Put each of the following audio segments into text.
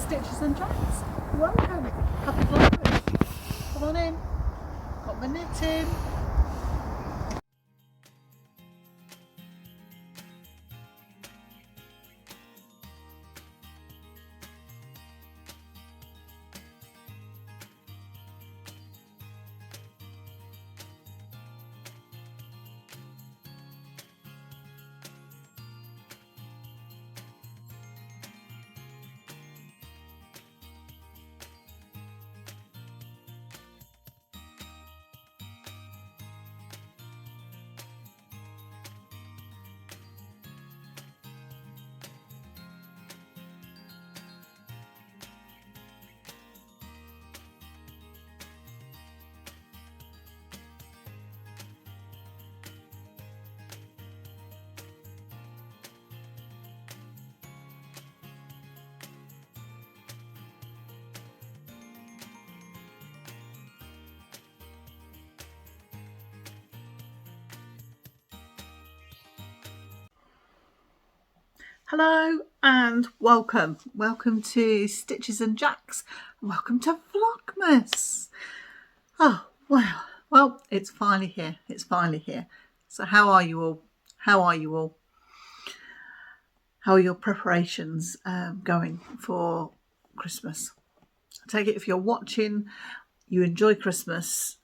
Stitches and Jacks. Welcome. Happy Vlogmas. Come on in. Got my knitting. Hello and welcome to Stitches and Jacks. Welcome to Vlogmas. Oh wow, well it's finally here, so how are you all? How are your preparations going for Christmas? I take it if you're watching, you enjoy Christmas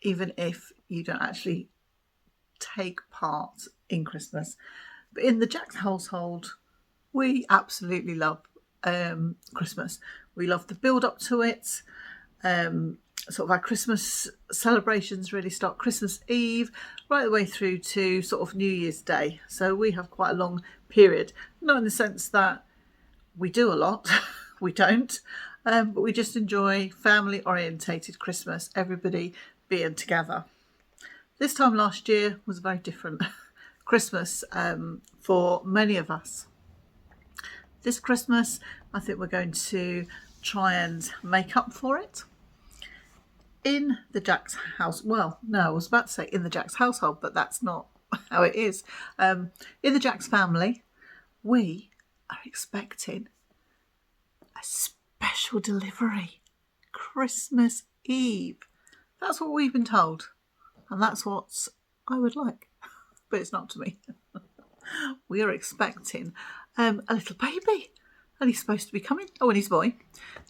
even if you don't actually take part in Christmas. But in the Jacks household, we absolutely love Christmas. We love the build up to it. Sort of our Christmas celebrations really start Christmas Eve right the way through to sort of New Year's Day. So we have quite a long period, not in the sense that we do a lot, we don't, but we just enjoy family orientated Christmas, everybody being together. This time last year was very different Christmas for many of us. This Christmas, I think we're going to try and make up for it in the Jacks house. Well, no, I was about to say in the Jacks household, but that's not how it is. In the Jacks family, we are expecting a special delivery Christmas Eve. That's what we've been told, and that's what I would like. But it's not to me. We are expecting a little baby, and he's supposed to be coming. Oh, and he's a boy,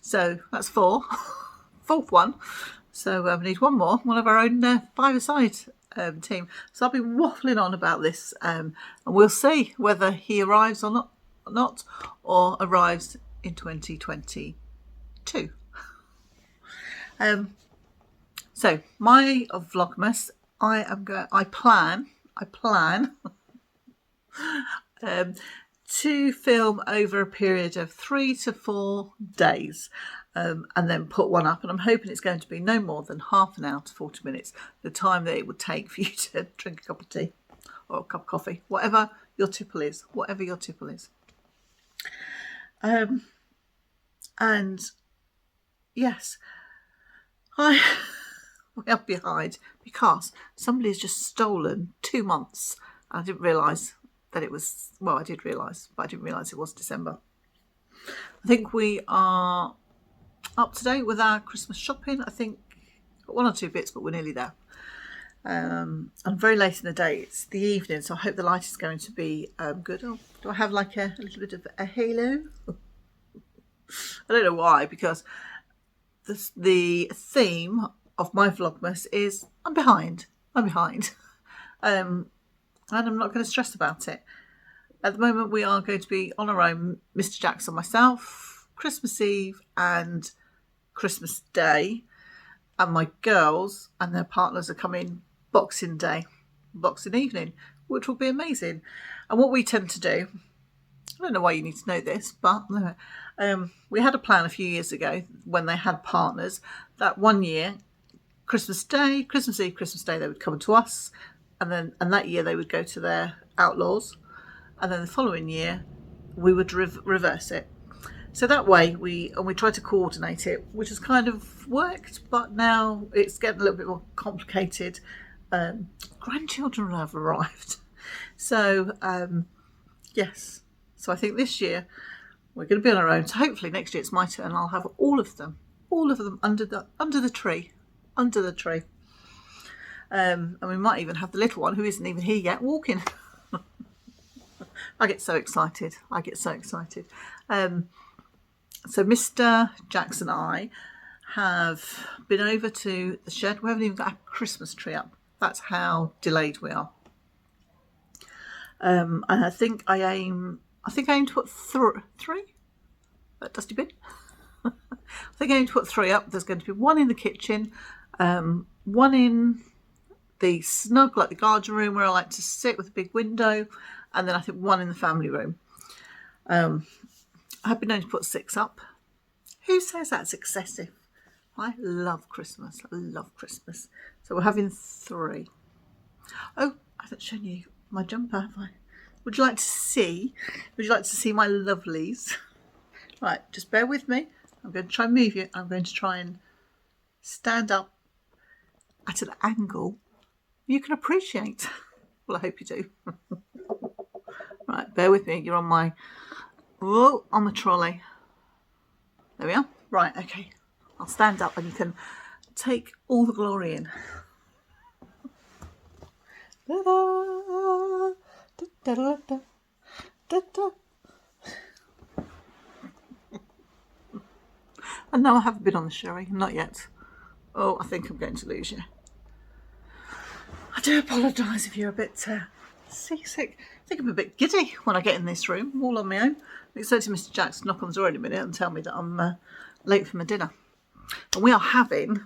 so that's four. Fourth one. So we need one more, one of our own five-a-side team. So I've been waffling on about this, and we'll see whether he arrives or not, or arrives in 2022. So my Vlogmas, I plan to film over a period of 3 to 4 days, and then put one up, and I'm hoping it's going to be no more than half an hour to 40 minutes, the time that it would take for you to drink a cup of tea or a cup of coffee, whatever your tipple is. And yes, we are behind because somebody has just stolen 2 months. I didn't realise that it was, well, I did realise, but I didn't realise it was December. I think we are up to date with our Christmas shopping. I think got 1 or 2 bits, but we're nearly there. I'm very late in the day. It's the evening, so I hope the light is going to be good. Oh, do I have like a little bit of a halo? I don't know why, because the theme of my Vlogmas is I'm behind. And I'm not going to stress about it. At the moment, we are going to be on our own, Mr. Jacks and myself, Christmas Eve and Christmas Day, and my girls and their partners are coming Boxing evening, which will be amazing. And what we tend to do, I don't know why you need to know this, but we had a plan a few years ago when they had partners that one year, Christmas Day, Christmas Eve, Christmas Day, they would come to us, and that year they would go to their outlaws, and then the following year we would reverse it. So that way we tried to coordinate it, which has kind of worked, but now it's getting a little bit more complicated. Grandchildren have arrived, so yes. So I think this year We're going to be on our own. So hopefully next year it's my turn. I'll have all of them under the tree. And we might even have the little one, who isn't even here yet, walking. I get so excited. So Mr. Jackson and I have been over to the shed. We haven't even got a Christmas tree up. That's how delayed we are. And I think I aim to put three at Dusty Bin. I think I aim to put 3 up. There's going to be 1 in the kitchen, 1 in the snug, like the garden room where I like to sit with a big window, and then I think 1 in the family room. I have been known to put 6 up. Who says that's excessive? I love Christmas. So we're having 3. Oh, I haven't shown you my jumper, have I? Would you like to see my lovelies? Right, just bear with me. I'm going to try and move you. I'm going to try and stand up at an angle you can appreciate. Well, I hope you do. Right, bear with me. You're on my trolley. There we are. Right, okay. I'll stand up and you can take all the glory in. Da-da, da-da-da, da-da. And no, I haven't been on the sherry, not yet. Oh, I think I'm going to lose you. I do apologise if you're a bit seasick. I think I'm a bit giddy when I get in this room. I'm all on my own. I'm expecting Mr. Jack to knock on the door in a minute and tell me that I'm late for my dinner. And we are having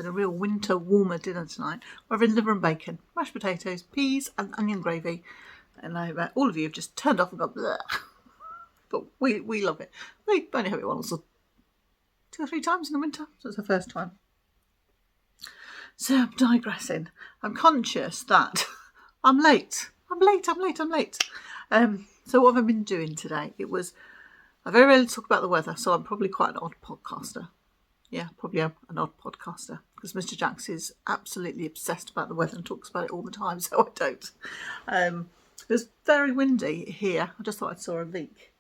a real winter warmer dinner tonight. We're having liver and bacon, mashed potatoes, peas and onion gravy. And all of you have just turned off and gone, bleh. But we love it. We only have it once or 2 or 3 times in the winter, so it's the first time. So I'm digressing. I'm conscious that I'm late. So what have I been doing today? I very rarely talk about the weather, so I'm probably quite an odd podcaster. Yeah, probably an odd podcaster, because Mr. Jax is absolutely obsessed about the weather and talks about it all the time, so I don't. It was very windy here. I just thought I saw a leak.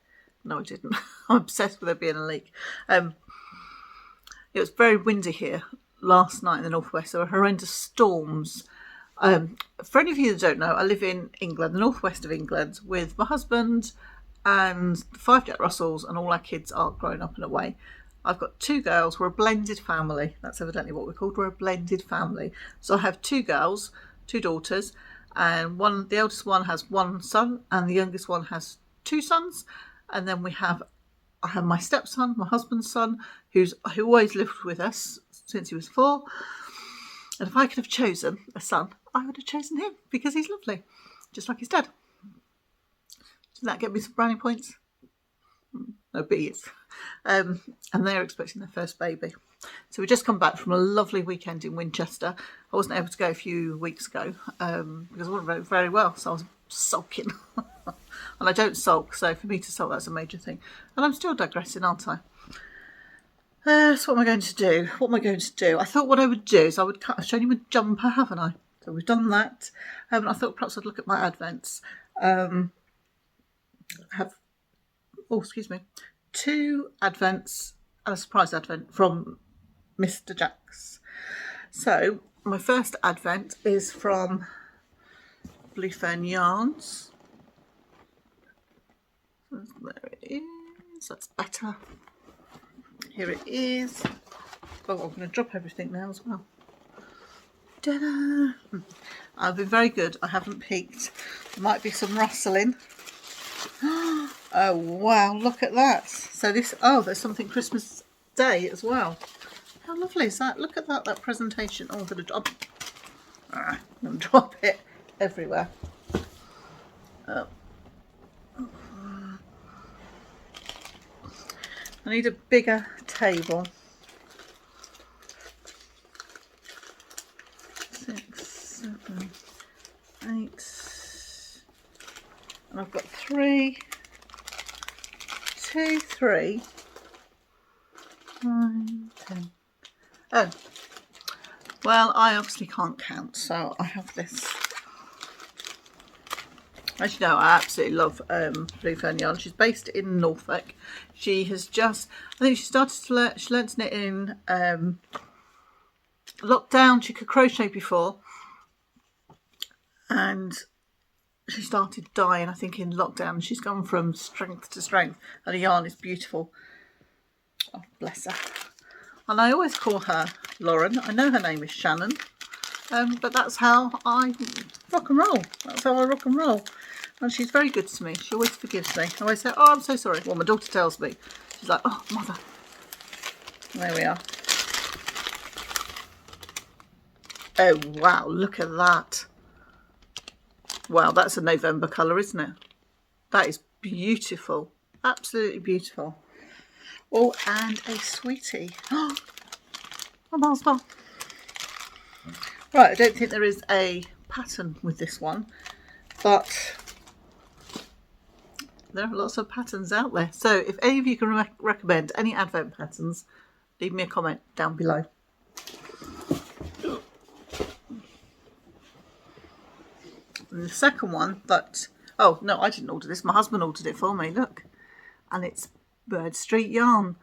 No, I didn't. I'm obsessed with there being a leak. It was very windy here last night in the northwest. There were horrendous storms. For any of you that don't know, I live in England, the northwest of England, with my husband and 5 Jack Russells, and all our kids are grown up and away. I've got 2 girls. We're a blended family. That's evidently what we're called. We're a blended family. So I have 2 girls, 2 daughters, and the eldest one has 1 son, and the youngest one has 2 sons. And then I have my stepson, my husband's son, who always lived with us since he was 4. And if I could have chosen a son, I would have chosen him because he's lovely, just like his dad. Does that get me some brownie points? No, B's. And they're expecting their first baby. So we just come back from a lovely weekend in Winchester. I wasn't able to go a few weeks ago because I wasn't very, very well, so I was sulking. And I don't sulk, so for me to sulk, that's a major thing. And I'm still digressing, aren't I? So what am I going to do? I thought what I would do is I've shown you my jumper, haven't I? So we've done that. And I thought perhaps I'd look at my advents. Excuse me. 2 advents and a surprise advent from Mr. Jax. So my first advent is from Blue Fern Yarns. There it is. That's better. Here it is. Oh, I'm going to drop everything now as well. Ta-da! I've been very good. I haven't peeked. There might be some rustling. Oh wow, look at that. So there's something Christmas Day as well. How lovely is that? Look at that presentation. Oh, I'm going to drop it everywhere. Oh. I need a bigger table. 6, 7, 8. And I've got 3, 2, 3, 9, 10. Oh, well, I obviously can't count, so I have this As you know, I absolutely love Blue Fern yarn. She's based in Norfolk. She has just, I think she started to learn, she learnt to knit in lockdown. She could crochet before, and she started dyeing, I think, in lockdown. She's gone from strength to strength, and the yarn is beautiful. Oh, bless her. And I always call her Lauren. I know her name is Shannon, but that's how I rock and roll. That's how I rock and roll. And she's very good to me. She always forgives me. I always say, oh, I'm so sorry. Well, my daughter tells me. She's like, oh, mother. And there we are. Oh, wow. Look at that. Wow, that's a November colour, isn't it? That is beautiful. Absolutely beautiful. Oh, and a sweetie. Oh, a Mars bar. Right, I don't think there is a pattern with this one, but there are lots of patterns out there. So if any of you can recommend any advent patterns, leave me a comment down below. And the second one that, oh no, I didn't order this, my husband ordered it for me, look. And it's Bird Street yarn.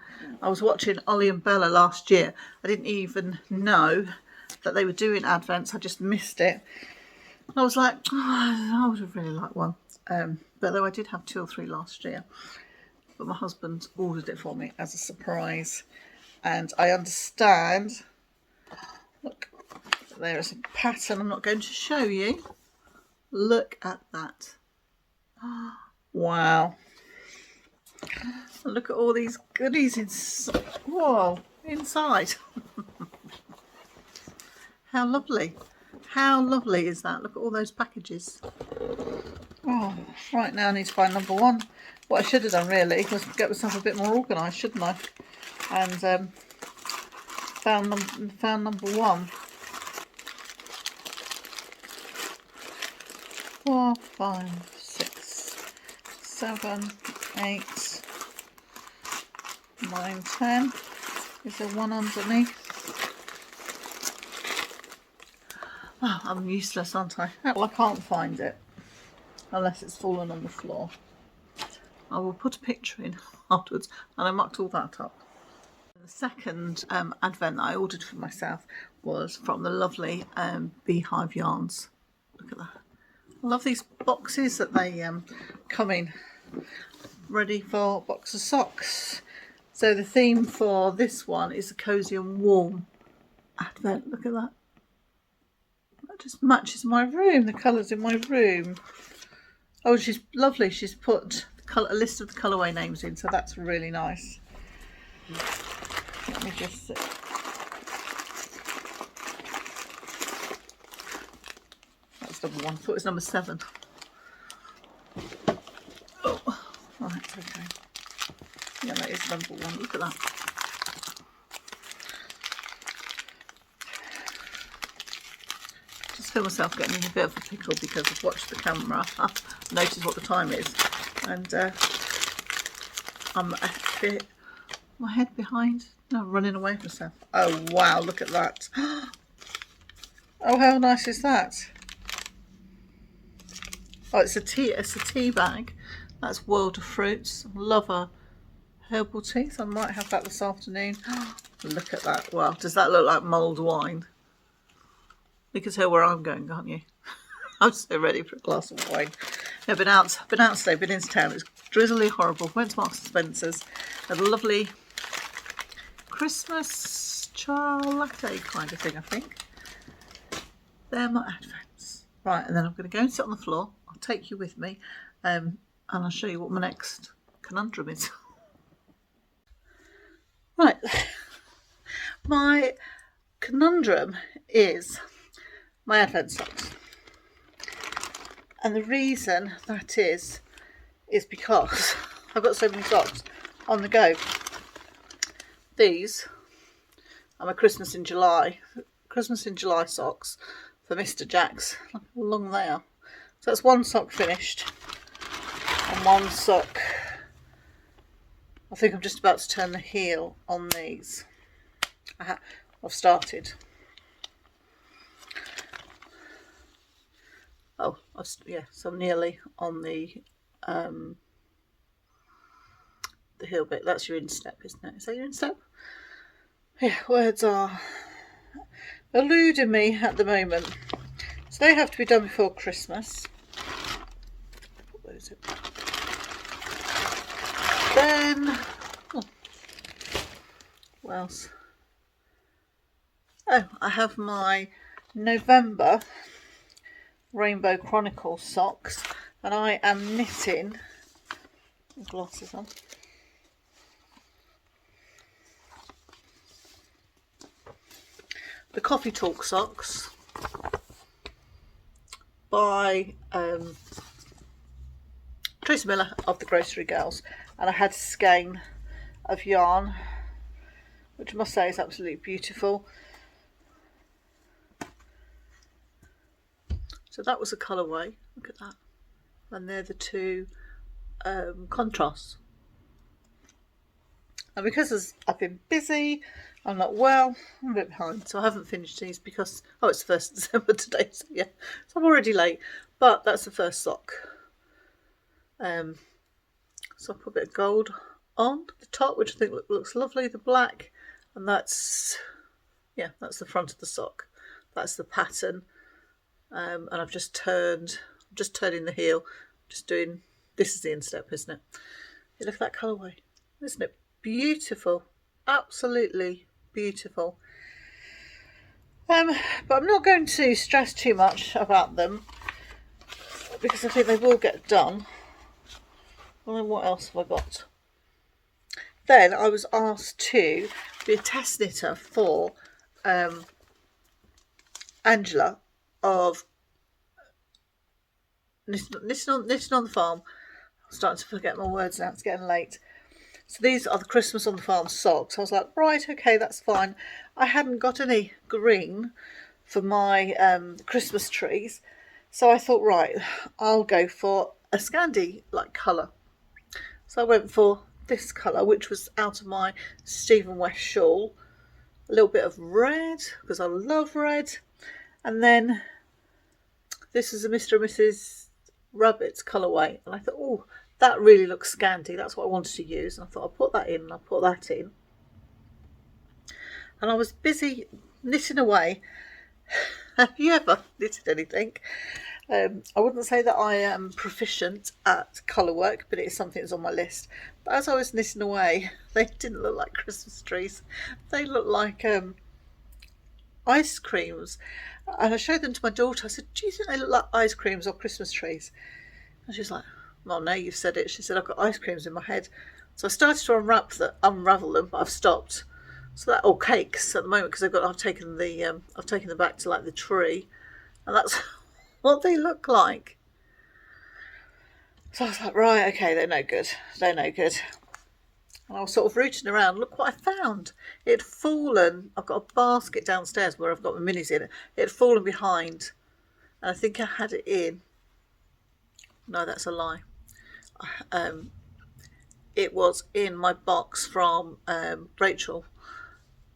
I was watching Ollie and Bella last year. I didn't even know that they were doing advents. I just missed it. And I was like, oh, I would have really liked one. But though I did have 2 or 3 last year. But my husband ordered it for me as a surprise. And I understand, look, there is a pattern I'm not going to show you. Look at that. Wow. And look at all these goodies inside. Whoa, inside. How lovely. How lovely is that? Look at all those packages. Oh, right, now I need to find number 1. What I should have done really was get myself a bit more organised, shouldn't I? And found number 1. 4, 5, 6, 7, 8, 9, 10. Is there one underneath? Oh, I'm useless, aren't I? Well, I can't find it unless it's fallen on the floor. I will put a picture in afterwards, and I mucked all that up. The second advent that I ordered for myself was from the lovely Beehive Yarns. Look at that. I love these boxes that they come in ready for a box of socks. So the theme for this one is a cosy and warm advent. Look at that. That just matches my room, the colours in my room. Oh, she's lovely. She's put a list of the colourway names in, so that's really nice. Let me just see. That's number 1. I thought it was number 7. Oh, right, okay. Yeah, that is number 1. Look at that. Just feel myself getting in a bit of a pickle because I've watched the camera, noticed what the time is, and I'm a bit, my head behind. No, I'm running away from myself. Oh wow, look at that. Oh, how nice is that? Oh, it's a tea bag. That's World of Fruits. Love a herbal tea, so I might have that this afternoon. Look at that. Wow, does that look like mulled wine? You can tell where I'm going, can't you? I'm so ready for a glass of wine. I've been out today, been into town. It's drizzly horrible. Went to Marks and Spencer's. Had a lovely Christmas chai latte kind of thing, I think. They're my advents. Right, and then I'm going to go and sit on the floor. I'll take you with me, and I'll show you what my next conundrum is. Right, my conundrum is my advent socks. And the reason that is because I've got so many socks on the go. These are my Christmas in July socks for Mr. Jack's. Look how long they are. So that's one sock finished and one sock. I think I'm just about to turn the heel on these. I've started. Oh, Yeah, so I'm nearly on the heel bit. That's your instep, isn't it? Is that your instep? Yeah, words are eluding me at the moment. So they have to be done before Christmas. Put those in. Then, what else? Oh, I have my November Rainbow Chronicle socks, and I am knitting. Glasses on. The Coffee Talk socks by Teresa Miller of the Grocery Girls, and I had a skein of yarn, which I must say is absolutely beautiful. So that was a colourway. Look at that, and they're the two contrasts. And because I've been busy, I'm not well, I'm a bit behind, so I haven't finished these because, oh, it's the 1st of December today, so yeah, so I'm already late, but that's the first sock. So I'll put a bit of gold on the top, which I think looks lovely, the black, and that's, yeah, that's the front of the sock. That's the pattern, and I've just turning the heel, just doing, this is the instep, isn't it? You look at that colourway, isn't it beautiful? Absolutely beautiful. But I'm not going to stress too much about them because I think they will get done. Well, then what else have I got? Then I was asked to be a test knitter for Angela of knitting on the farm. I'm starting to forget my words now, it's getting late. So these are the Christmas on the Farm socks. I was like, right, okay, that's fine. I hadn't got any green for my Christmas trees. So I thought, right, I'll go for a Scandi like colour. So I went for this colour, which was out of my Stephen West shawl. A little bit of red, because I love red. And then this is a Mr. and Mrs. Rabbit's colourway. And I thought, oh, that really looks Scandi. That's what I wanted to use. And I thought I'll put that in and I'll put that in. And I was busy knitting away. Have you ever knitted anything? I wouldn't say that I am proficient at colour work, but it is something that's on my list. But as I was knitting away, they didn't look like Christmas trees. They looked like ice creams. And I showed them to my daughter. I said, do you think they look like ice creams or Christmas trees? And she's like, well, no, you've said it. She said, I've got ice creams in my head. So I started to unravel them, but I've stopped. So that, or cakes at the moment, because I've taken them back to like the tree, and that's what they look like. So I was like, right, okay, they're no good. They're no good. And I was sort of rooting around. Look what I found. It had fallen. I've got a basket downstairs where I've got my minis in it. It had fallen behind, and I think I had it in. No, that's a lie. It was in my box from Rachel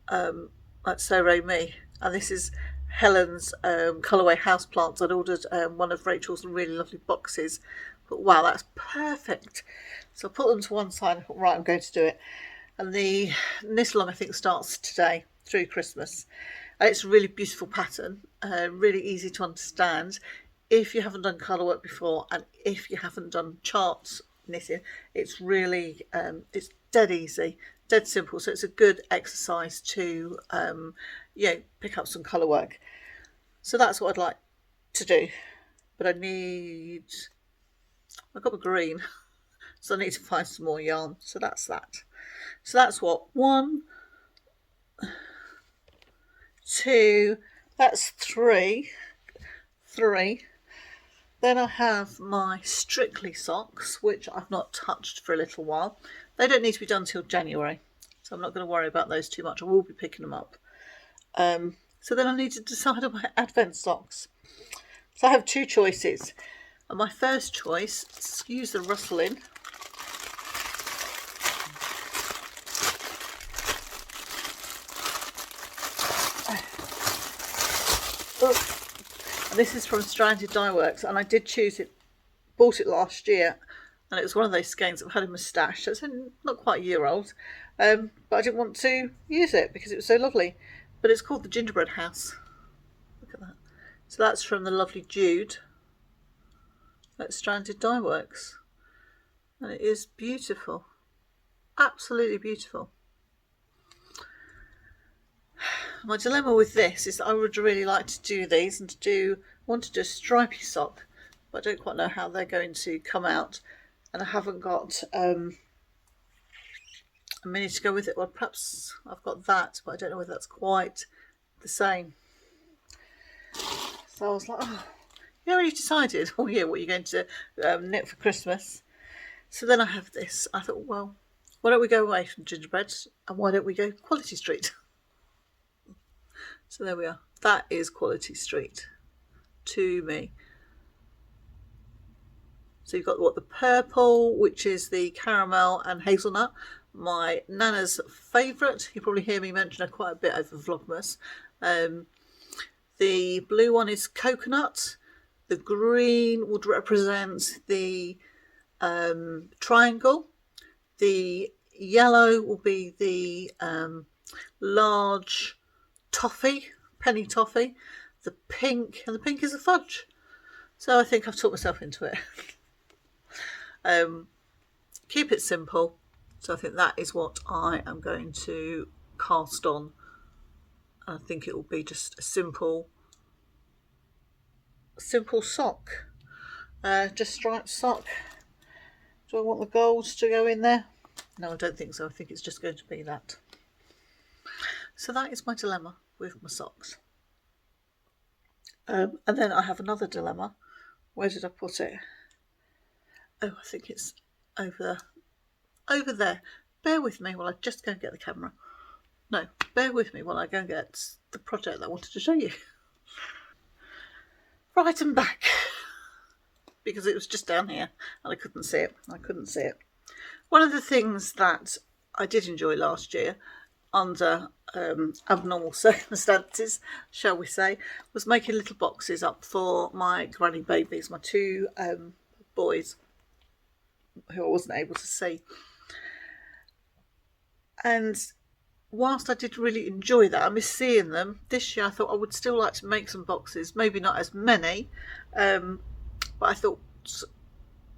at So Ray Me, and this is Helen's colourway houseplants. I'd ordered one of Rachel's really lovely boxes. But wow, that's perfect. So I put them to one side and thought, right, I'm going to do it. And the knit along I think starts today through Christmas. And it's a really beautiful pattern, really easy to understand. If you haven't done colour work before, and if you haven't done charts knitting, it's really, it's dead easy, dead simple. So it's a good exercise to, pick up some colour work. So that's what I'd like to do. But I've got my green, so I need to find some more yarn. So that's that. So that's what, 1, 2, that's 3. Then I have my Strictly socks, which I've not touched for a little while. They don't need to be done till January, so I'm not going to worry about those too much. I will be picking them up. So then I need to decide on my Advent socks. So I have 2 choices. And my first choice, excuse the rustling, And this is from Stranded Dye Works, and I did choose it, bought it last year, and it was one of those skeins I've had in my stash. So it's not quite a year old, but I didn't want to use it because it was so lovely. But it's called the Gingerbread House. Look at that. So that's from the lovely Jude at Stranded Dye Works, and it is beautiful, absolutely beautiful. My dilemma with this is that I would really like to do these and want to do a stripy sock, but I don't quite know how they're going to come out, and I haven't got a mini to go with it. Well, perhaps I've got that, but I don't know whether that's quite the same. So I was like, oh, you already decided all year what you're going to knit for Christmas. So then I have this. I thought, well, why don't we go away from gingerbread, and why don't we go Quality Street? So there we are. That is Quality Street to me. So you've got the purple, which is the caramel and hazelnut, my Nana's favourite. You probably hear me mention her quite a bit over Vlogmas. The blue one is coconut. The green would represent the triangle. The yellow will be the large toffee, penny toffee. The pink is a fudge. So I think I've talked myself into it. Keep it simple. So I think that is what I am going to cast on. I think it will be just a simple sock, just striped sock. Do I want the gold to go in there? No, I don't think so. I think it's just going to be that. So that is my dilemma with my socks. And then I have another dilemma. Where did I put it? Oh, I think it's over there. Bear with me while I just go and get the camera. No, bear with me while I go and get the project that I wanted to show you. Right, and back. Because it was just down here and I couldn't see it. One of the things that I did enjoy last year, under abnormal circumstances, shall we say, was making little boxes up for my granny babies, my two boys who I wasn't able to see. And whilst I did really enjoy that, I miss seeing them, this year I thought I would still like to make some boxes, maybe not as many, but I thought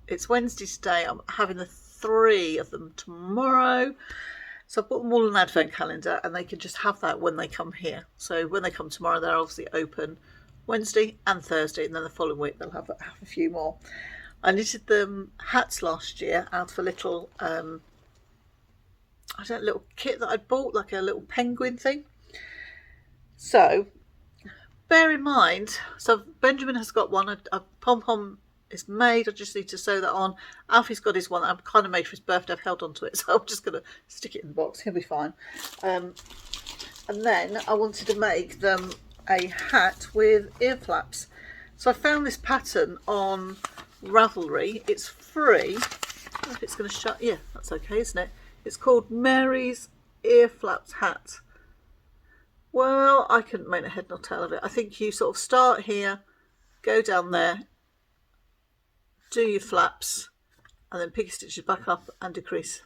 it's Wednesday today, I'm having the 3 of them tomorrow, so I put them all in an advent calendar and they can just have that when they come here. So when they come tomorrow, they're obviously open Wednesday and Thursday, and then the following week they'll have a few more. I knitted them hats last year out of a little little kit that I'd bought, like a little penguin thing. So bear in mind, so Benjamin has got one, a pom-pom is made, I just need to sew that on. Alfie's got his one, I'm kind of made for his birthday, I've held on to it, so I'm just going to stick it in the box, he'll be fine. And then I wanted to make them a hat with ear flaps. So I found this pattern on Ravelry, it's free. I don't know if it's going to shut, yeah, that's okay, isn't it? It's called Mary's Ear Flaps Hat. Well, I couldn't make a head nor tail of it. I think you sort of start here, go down there, do your flaps, and then pick your stitches back up and decrease.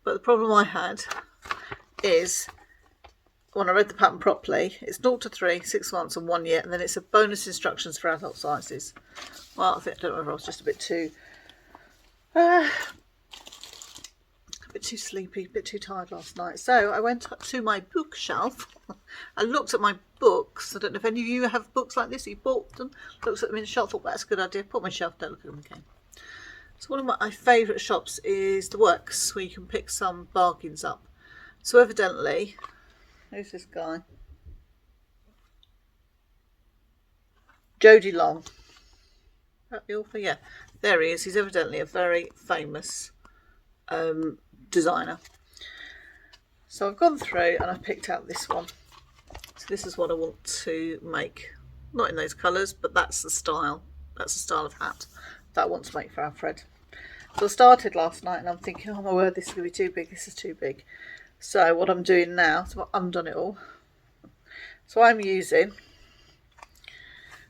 But the problem I had is, when I read the pattern properly, it's 0 to 3, 6 months and 1 year, and then it's a bonus instructions for adult sizes. Well, I don't know if I was just a bit too sleepy, a bit too tired last night. So I went up to my bookshelf. I looked at my books. I don't know if any of you have books like this. You bought them, looked at them in the shop, thought that's a good idea. Put them on my shelf, don't look at them again. So one of my favourite shops is The Works, where you can pick some bargains up. So evidently, who's this guy? Jody Long. Is that the author? Yeah, there he is. He's evidently a very famous designer. So I've gone through and I've picked out this one. So this is what I want to make. Not in those colours, but that's the style. That's the style of hat that I want to make for Alfred. So I started last night and I'm thinking, oh my word, this is going to be too big. This is too big. So what I'm doing now, so I've undone it all. So I'm using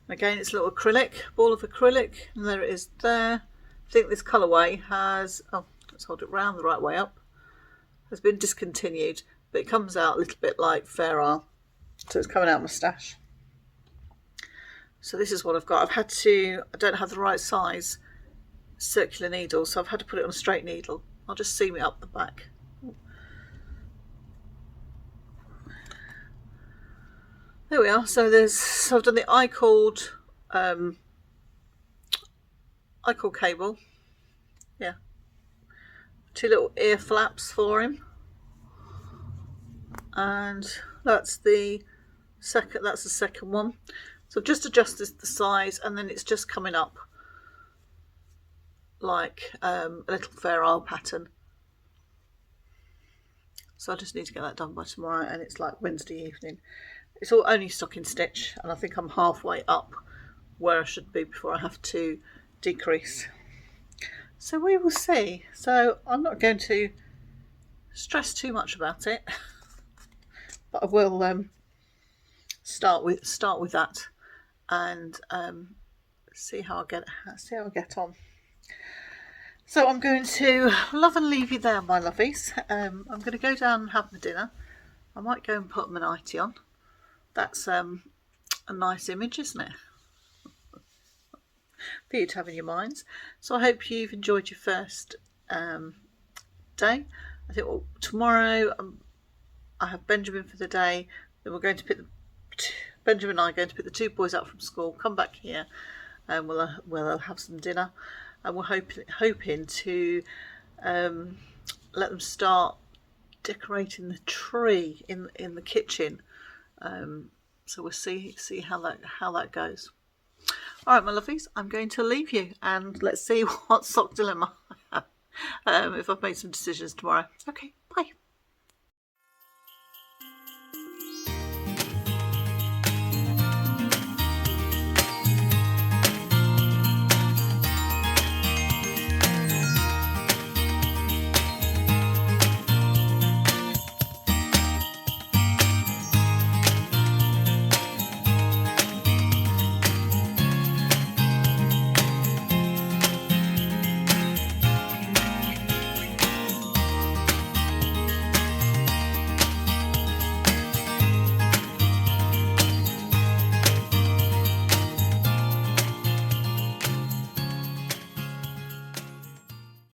Again, it's a little acrylic, ball of acrylic, and there it is there. I think this colourway has, oh, let's hold it round the right way up, has been discontinued, but it comes out a little bit like Fair Isle, so it's coming out moustache. So this is what I've got. I don't have the right size circular needle, so I've had to put it on a straight needle. I'll just seam it up the back. There we are. So I've done the I-cord cable. Yeah. 2 little ear flaps for him. And that's the second one. So I've just adjusted the size, and then it's just coming up like a little Fair Isle pattern. So I just need to get that done by tomorrow, and it's like Wednesday evening. It's all only stocking stitch, and I think I'm halfway up where I should be before I have to decrease. So we will see. So I'm not going to stress too much about it, but I will start with that and see how I get on. So I'm going to love and leave you there, my lovies. I'm going to go down and have my dinner. I might go and put my nightie on. That's a nice image, isn't it? For you to have in your minds. So I hope you've enjoyed your first day. I think tomorrow I have Benjamin for the day. Then we're going to pick Benjamin and I are going to pick the 2 boys up from school, come back here, and we'll have some dinner. And we're hoping to let them start decorating the tree in the kitchen. So we'll see how that goes. All right, my lovelies, I'm going to leave you, and let's see what sock dilemma I have, if I've made some decisions tomorrow. Okay, bye.